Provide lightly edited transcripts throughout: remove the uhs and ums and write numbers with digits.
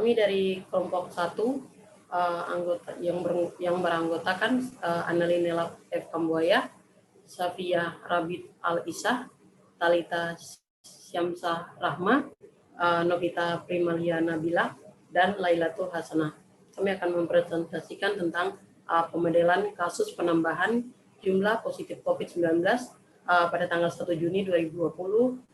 Kami dari kelompok 1, anggota yang beranggotakan Annalina F. Kambuaya, Safia Rabit Al-Isah, Talita Syamsah Rahma, Novita Primalia Nabila, dan Lailatul Hasanah. Kami akan mempresentasikan tentang pemodelan kasus penambahan jumlah positif COVID-19 pada tanggal 1 Juni 2020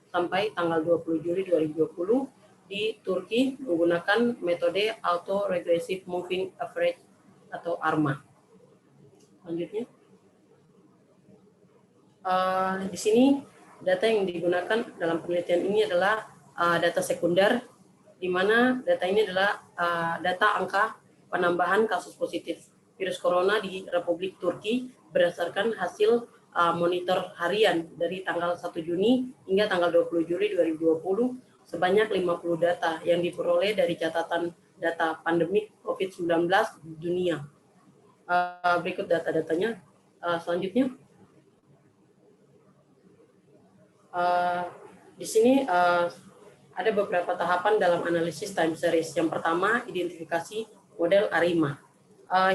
sampai tanggal 20 Juli 2020 di Turki menggunakan metode Auto Regressive Moving Average atau ARMA. Selanjutnya, di sini data yang digunakan dalam penelitian ini adalah data sekunder, di mana data ini adalah data angka penambahan kasus positif virus corona di Republik Turki berdasarkan hasil monitor harian dari tanggal 1 Juni hingga tanggal 20 Juli 2020 sebanyak 50 data yang diperoleh dari catatan data pandemik COVID-19 di dunia. Berikut data-datanya. Selanjutnya, di sini ada beberapa tahapan dalam analisis time series. Yang pertama, identifikasi model ARIMA.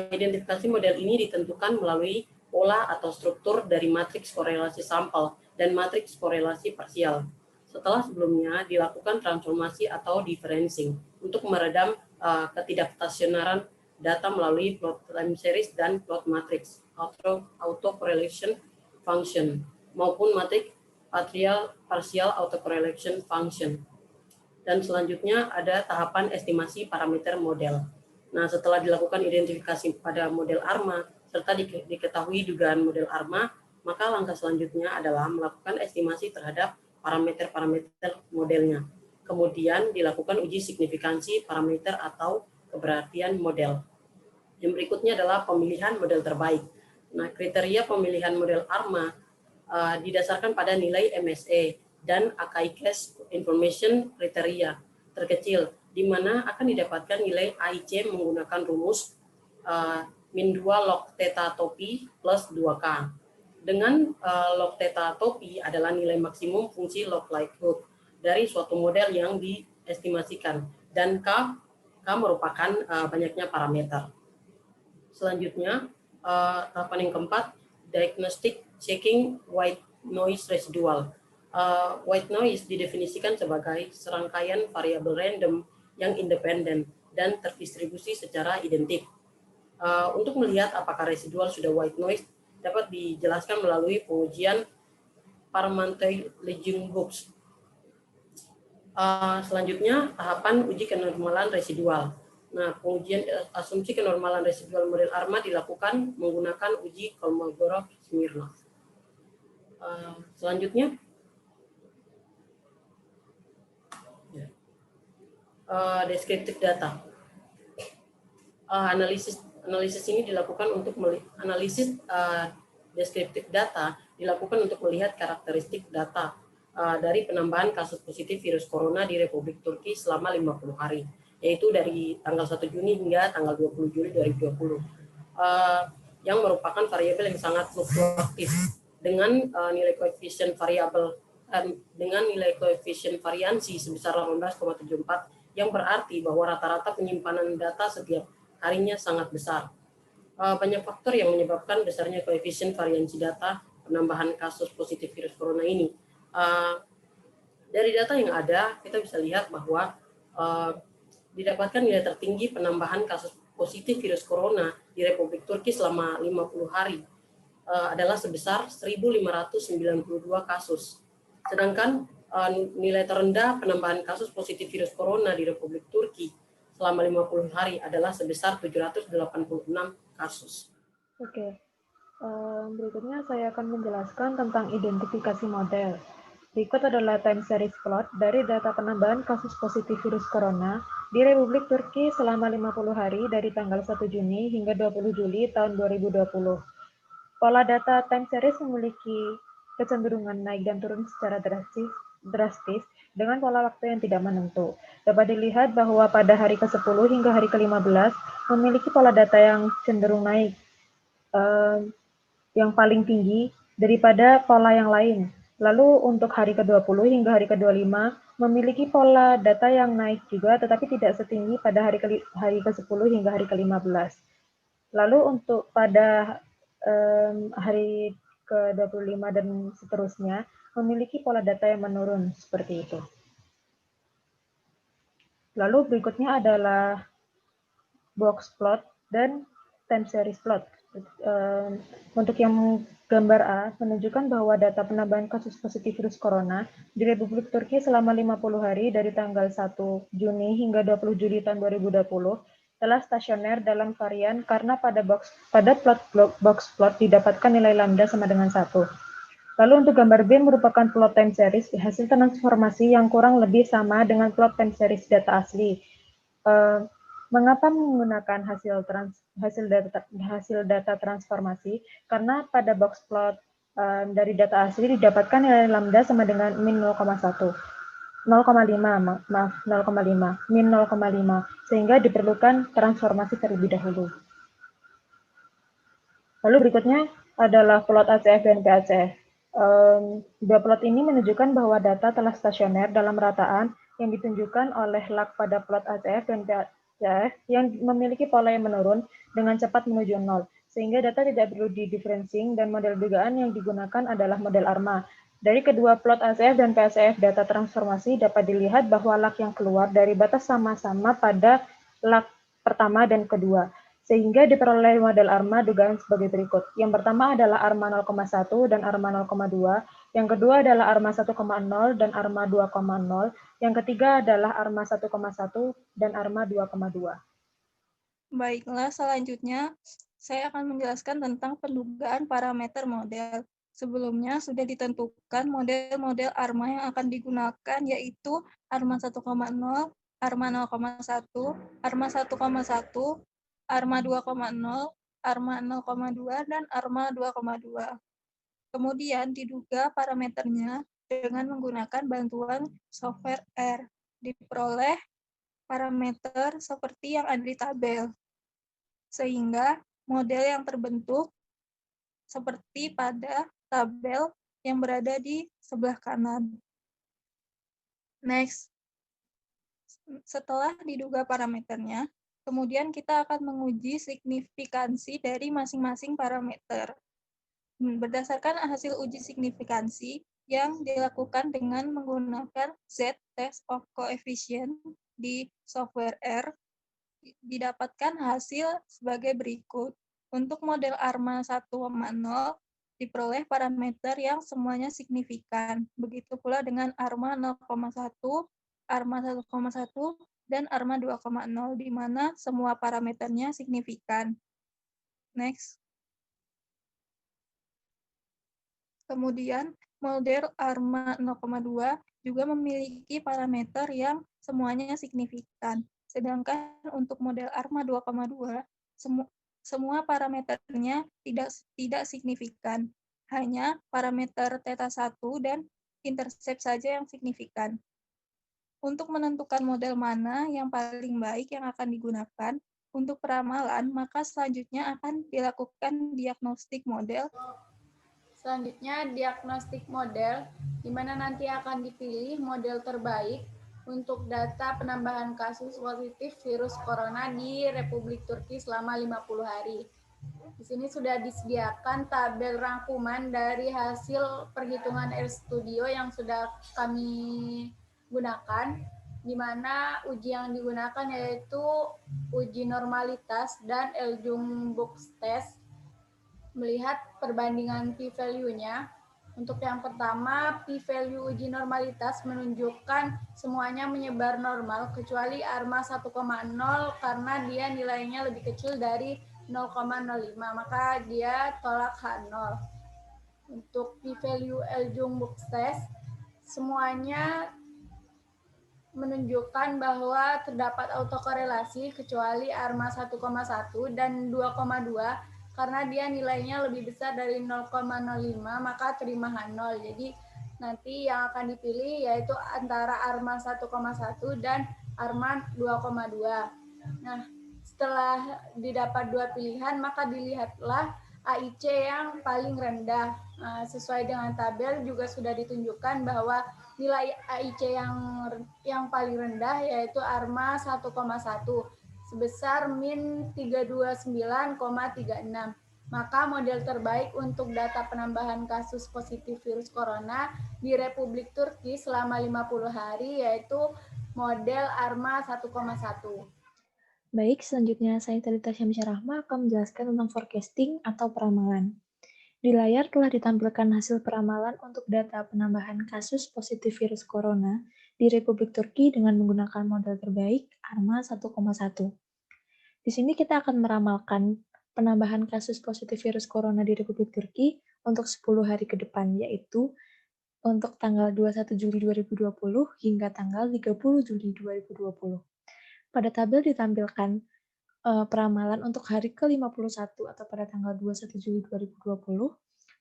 Identifikasi model ini ditentukan melalui pola atau struktur dari matriks korelasi sampel dan matriks korelasi parsial. Setelah sebelumnya dilakukan transformasi atau differencing untuk meredam ketidakstasionaran data melalui plot time series dan plot matrix, auto correlation function, maupun matriks partial autocorrelation function. Dan selanjutnya ada tahapan estimasi parameter model. Nah, setelah dilakukan identifikasi pada model ARMA serta diketahui dugaan model ARMA, maka langkah selanjutnya adalah melakukan estimasi terhadap parameter-parameter modelnya. Kemudian dilakukan uji signifikansi parameter atau keberhasilan model. Yang berikutnya adalah pemilihan model terbaik. Nah, kriteria pemilihan model ARMA didasarkan pada nilai MSE dan AKI-Class Information Kriteria terkecil, di mana akan didapatkan nilai AIC menggunakan rumus min 2 log theta topi plus 2K. Dengan log theta topi adalah nilai maksimum fungsi log likelihood dari suatu model yang diestimasikan, dan K merupakan banyaknya parameter. Selanjutnya, tahapan yang keempat, diagnostic checking white noise residual. White noise didefinisikan sebagai serangkaian variabel random yang independen dan terdistribusi secara identik. Untuk melihat apakah residual sudah white noise dapat dijelaskan melalui pengujian Parmentier-Legendre-Hooks. Selanjutnya, tahapan uji kenormalan residual. Nah, pengujian asumsi kenormalan residual model ARMA dilakukan menggunakan uji Kolmogorov-Smirnov. Selanjutnya, deskriptif data. Analisis ini dilakukan untuk analisis deskriptif data dilakukan untuk melihat karakteristik data dari penambahan kasus positif virus corona di Republik Turki selama 50 hari, yaitu dari tanggal 1 Juni hingga tanggal 20 Juli 2020, yang merupakan variabel yang sangat fluktuatif dengan nilai koefisien variansi sebesar 18,74, yang berarti bahwa rata-rata penyimpanan data setiap harinya sangat besar. Banyak faktor yang menyebabkan besarnya koefisien variansi data penambahan kasus positif virus corona ini. Dari data yang ada, kita bisa lihat bahwa didapatkan nilai tertinggi penambahan kasus positif virus corona di Republik Turki selama 50 hari adalah sebesar 1.592 kasus. Sedangkan nilai terendah penambahan kasus positif virus corona di Republik Turki selama 50 hari adalah sebesar 786 kasus. Oke. Berikutnya saya akan menjelaskan tentang identifikasi model. Berikut adalah time series plot dari data penambahan kasus positif virus corona di Republik Turki selama 50 hari dari tanggal 1 Juni hingga 20 Juli tahun 2020. Pola data time series memiliki kecenderungan naik dan turun secara drastis dengan pola waktu yang tidak menentu. Dapat dilihat bahwa pada hari ke-10 hingga hari ke-15 memiliki pola data yang cenderung naik, yang paling tinggi daripada pola yang lain. Lalu untuk hari ke-20 hingga hari ke-25 memiliki pola data yang naik juga, tetapi tidak setinggi pada hari ke-10 hingga hari ke-15. Lalu untuk pada hari ke-25 dan seterusnya, memiliki pola data yang menurun seperti itu. Lalu berikutnya adalah box plot dan time series plot. Untuk yang gambar A, menunjukkan bahwa data penambahan kasus positif virus corona di Republik Turki selama 50 hari dari tanggal 1 Juni hingga 20 Juli tahun 2020 telah stasioner dalam varian karena pada box plot didapatkan nilai lambda sama dengan 1. Lalu untuk gambar B merupakan plot time series hasil transformasi yang kurang lebih sama dengan plot time series data asli. Mengapa menggunakan hasil data transformasi? Karena pada box plot dari data asli didapatkan nilai lambda sama dengan min 0,1. 0,5, maaf, 0,5, min 0,5, sehingga diperlukan transformasi terlebih dahulu. Lalu berikutnya adalah plot ACF dan PACF. Dua plot ini menunjukkan bahwa data telah stasioner dalam rataan yang ditunjukkan oleh lag pada plot ACF dan PACF yang memiliki pola yang menurun dengan cepat menuju nol, sehingga data tidak perlu di-differencing dan model dugaan yang digunakan adalah model ARMA. Dari kedua plot ACF dan PACF data transformasi dapat dilihat bahwa lag yang keluar dari batas sama-sama pada lag pertama dan kedua, sehingga diperoleh model ARMA dugaan sebagai berikut. Yang pertama adalah ARMA 0,1 dan ARMA 0,2, yang kedua adalah ARMA 1,0 dan ARMA 2,0, yang ketiga adalah ARMA 1,1 dan ARMA 2,2. Baiklah, selanjutnya saya akan menjelaskan tentang pendugaan parameter model. Sebelumnya sudah ditentukan model-model ARMA yang akan digunakan, yaitu ARMA 1,0, ARMA 0,1, ARMA 1,1, ARMA 2,0, ARMA 0,2, dan ARMA 2,2. Kemudian diduga parameternya dengan menggunakan bantuan software R. Diperoleh parameter seperti yang ada di tabel, sehingga model yang terbentuk seperti pada tabel yang berada di sebelah kanan. Next, setelah diduga parameternya, kemudian kita akan menguji signifikansi dari masing-masing parameter. Berdasarkan hasil uji signifikansi yang dilakukan dengan menggunakan Z-test of coefficient di software R, didapatkan hasil sebagai berikut. Untuk model ARMA 1,0 diperoleh parameter yang semuanya signifikan. Begitu pula dengan ARMA 0,1, ARMA 1,1, dan ARMA 2,0, di mana semua parameternya signifikan. Next. Kemudian, model ARMA 0,2 juga memiliki parameter yang semuanya signifikan. Sedangkan untuk model ARMA 2,2, semua parameternya tidak signifikan. Hanya parameter theta 1 dan intercept saja yang signifikan. Untuk menentukan model mana yang paling baik yang akan digunakan untuk peramalan, maka selanjutnya akan dilakukan diagnostik model. Selanjutnya, diagnostik model, di mana nanti akan dipilih model terbaik untuk data penambahan kasus positif virus corona di Republik Turki selama 50 hari. Di sini sudah disediakan tabel rangkuman dari hasil perhitungan RStudio yang sudah kami gunakan, di mana uji yang digunakan yaitu uji normalitas dan Eljung-Box test, melihat perbandingan p-value-nya. Untuk yang pertama, p-value uji normalitas menunjukkan semuanya menyebar normal, kecuali ARMA 1,0 karena dia nilainya lebih kecil dari 0,05, maka dia tolak H0. Untuk p-value Eljung-Box test, semuanya menunjukkan bahwa terdapat autokorelasi kecuali ARMA 1,1 dan 2,2 karena dia nilainya lebih besar dari 0,05, maka terima H0. Jadi nanti yang akan dipilih yaitu antara ARMA 1,1 dan ARMA 2,2. Nah, setelah didapat dua pilihan, maka dilihatlah AIC yang paling rendah. Sesuai dengan tabel juga sudah ditunjukkan bahwa nilai AIC yang paling rendah yaitu ARMA 1,1 sebesar min 329,36. Maka model terbaik untuk data penambahan kasus positif virus corona di Republik Turki selama 50 hari yaitu model ARMA 1,1. Baik, selanjutnya saya Talita Syamsyah Rahma akan menjelaskan tentang forecasting atau peramalan. Di layar telah ditampilkan hasil peramalan untuk data penambahan kasus positif virus corona di Republik Turki dengan menggunakan model terbaik ARMA 1,1. Di sini kita akan meramalkan penambahan kasus positif virus corona di Republik Turki untuk 10 hari ke depan, yaitu untuk tanggal 21 Juli 2020 hingga tanggal 30 Juli 2020. Pada tabel ditampilkan peramalan untuk hari ke-51 atau pada tanggal 21 Juli 2020,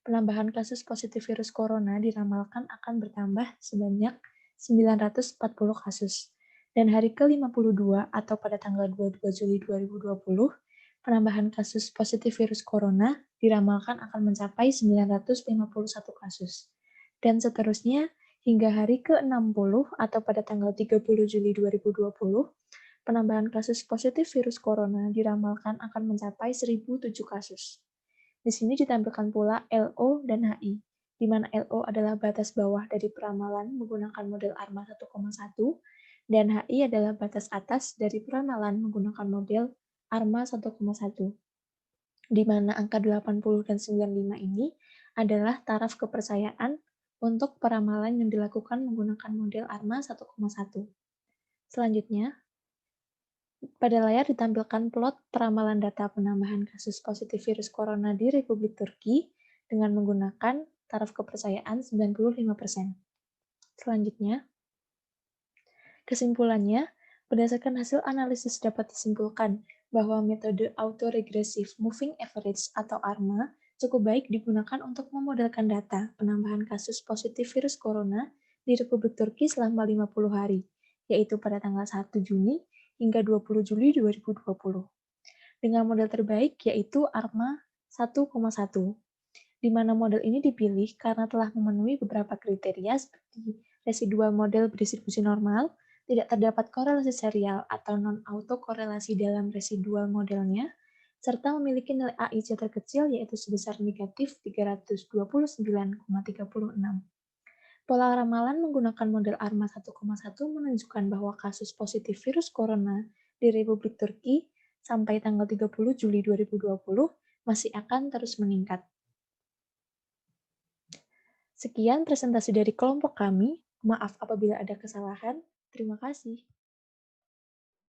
penambahan kasus positif virus corona diramalkan akan bertambah sebanyak 940 kasus. Dan hari ke-52 atau pada tanggal 22 Juli 2020, penambahan kasus positif virus corona diramalkan akan mencapai 951 kasus. Dan seterusnya, hingga hari ke-60 atau pada tanggal 30 Juli 2020, penambahan kasus positif virus corona diramalkan akan mencapai 1.007 kasus. Di sini ditampilkan pula LO dan HI, di mana LO adalah batas bawah dari peramalan menggunakan model ARMA 1,1, dan HI adalah batas atas dari peramalan menggunakan model ARMA 1,1, di mana angka 80 dan 95 ini adalah taraf kepercayaan untuk peramalan yang dilakukan menggunakan model ARMA 1,1. Selanjutnya, pada layar ditampilkan plot peramalan data penambahan kasus positif virus corona di Republik Turki dengan menggunakan taraf kepercayaan 95%. Selanjutnya, kesimpulannya, berdasarkan hasil analisis dapat disimpulkan bahwa metode autoregressive moving average atau ARMA cukup baik digunakan untuk memodelkan data penambahan kasus positif virus corona di Republik Turki selama 50 hari, yaitu pada tanggal 1 Juni hingga 20 Juli 2020. Dengan model terbaik yaitu ARMA 1,1, di mana model ini dipilih karena telah memenuhi beberapa kriteria seperti residual model berdistribusi normal, tidak terdapat korelasi serial atau non-autokorelasi dalam residual modelnya, serta memiliki nilai AIC terkecil yaitu sebesar negatif 329,36. Pola ramalan menggunakan model ARMA 1,1 menunjukkan bahwa kasus positif virus corona di Republik Turki sampai tanggal 30 Juli 2020 masih akan terus meningkat. Sekian presentasi dari kelompok kami. Maaf apabila ada kesalahan. Terima kasih.